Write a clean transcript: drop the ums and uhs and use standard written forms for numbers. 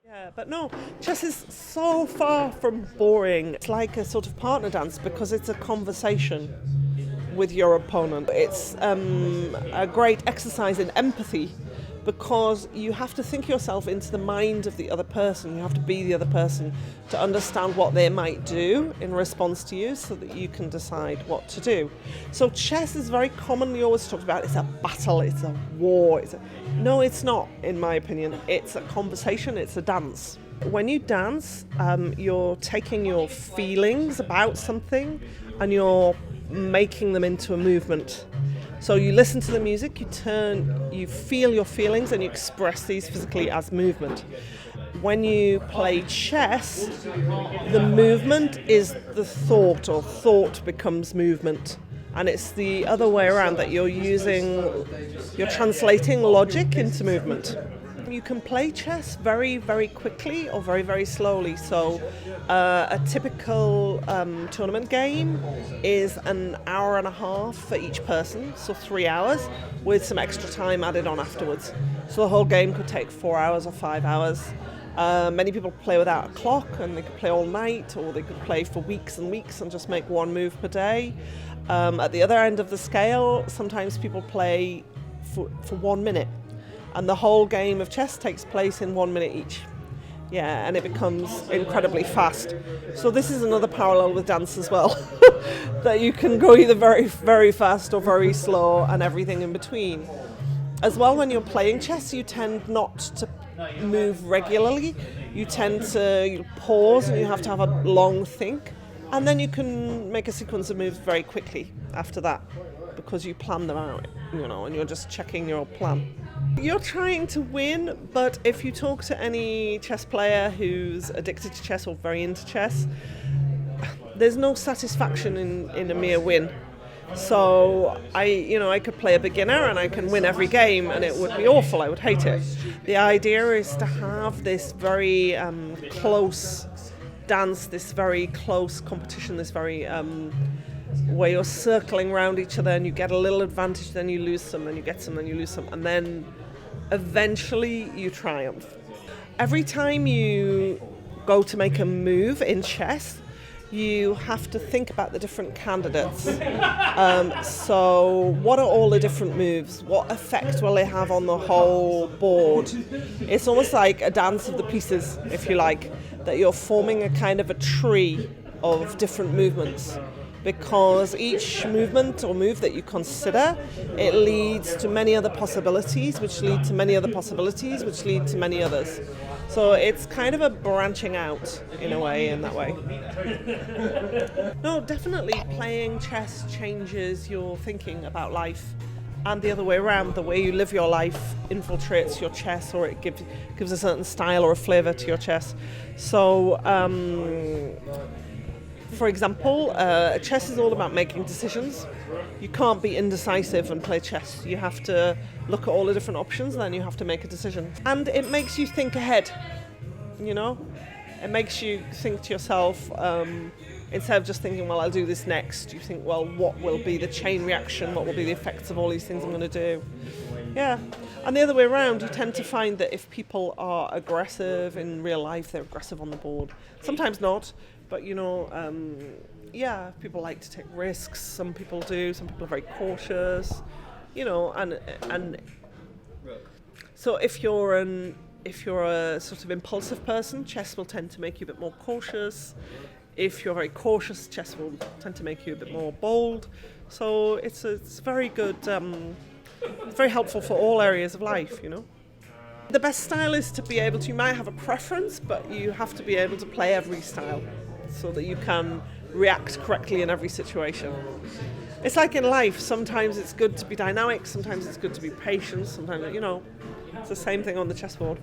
Yeah, but no, chess is so far from boring. It's like a sort of partner dance because it's a conversation with your opponent. It's a great exercise in empathy because you have to think yourself into the mind of the other person. You have to be the other person to understand what they might do in response to you so that you can decide what to do. So chess is very commonly always talked about. It's a battle, it's a war. No, it's not, in my opinion. It's a conversation, it's a dance. When you dance, you're taking your feelings about something and you're making them into a movement. So you listen to the music, you feel your feelings and you express these physically as movement. When you play chess, the movement is the thought, or thought becomes movement. And it's the other way around, that you're translating logic into movement. You can play chess very, very quickly or very, very slowly. So a typical tournament game is an hour and a half for each person, so 3 hours, with some extra time added on afterwards. So the whole game could take 4 hours or 5 hours. Many people play without a clock, and they could play all night, or they could play for weeks and weeks and just make one move per day. At the other end of the scale, sometimes people play for 1 minute. And the whole game of chess takes place in 1 minute each. Yeah, and it becomes incredibly fast. So this is another parallel with dance as well, that you can go either very, very fast or very slow and everything in between. As well, when you're playing chess, you tend not to move regularly. You tend to pause and you have to have a long think. And then you can make a sequence of moves very quickly after that because you plan them out, and you're just checking your plan. You're trying to win, but if you talk to any chess player who's addicted to chess or very into chess, there's no satisfaction in a mere win. So I could play a beginner and I can win every game and it would be awful, I would hate it. The idea is to have this very close dance, this very close competition, this very where you're circling around each other and you get a little advantage, then you lose some, then you get some, then you lose some, and then eventually you triumph. Every time you go to make a move in chess, you have to think about the different candidates. So what are all the different moves? What effect will they have on the whole board? It's almost like a dance of the pieces, if you like, that you're forming a kind of a tree of different movements. Because each movement or move that you consider, it leads to many other possibilities, which lead to many other possibilities, which lead to many others. So it's kind of a branching out in a way, in that way. No, definitely playing chess changes your thinking about life, and the other way around. The way you live your life infiltrates your chess, or it gives a certain style or a flavour to your chess. So, for example, chess is all about making decisions. You can't be indecisive and play chess. You have to look at all the different options and then you have to make a decision. And it makes you think ahead, It makes you think to yourself, instead of just thinking, well, I'll do this next, you think, well, what will be the chain reaction? What will be the effects of all these things I'm going to do? Yeah. And the other way around, you tend to find that if people are aggressive in real life, they're aggressive on the board. Sometimes not. But, people like to take risks. Some people do. Some people are very cautious, and so if you're a sort of impulsive person, chess will tend to make you a bit more cautious. If you're very cautious, chess will tend to make you a bit more bold. So it's very good, it's very helpful for all areas of life, The best style is to be able to, you might have a preference, but you have to be able to play every style, so that you can react correctly in every situation. It's like in life, sometimes it's good to be dynamic, sometimes it's good to be patient, sometimes, it's the same thing on the chessboard.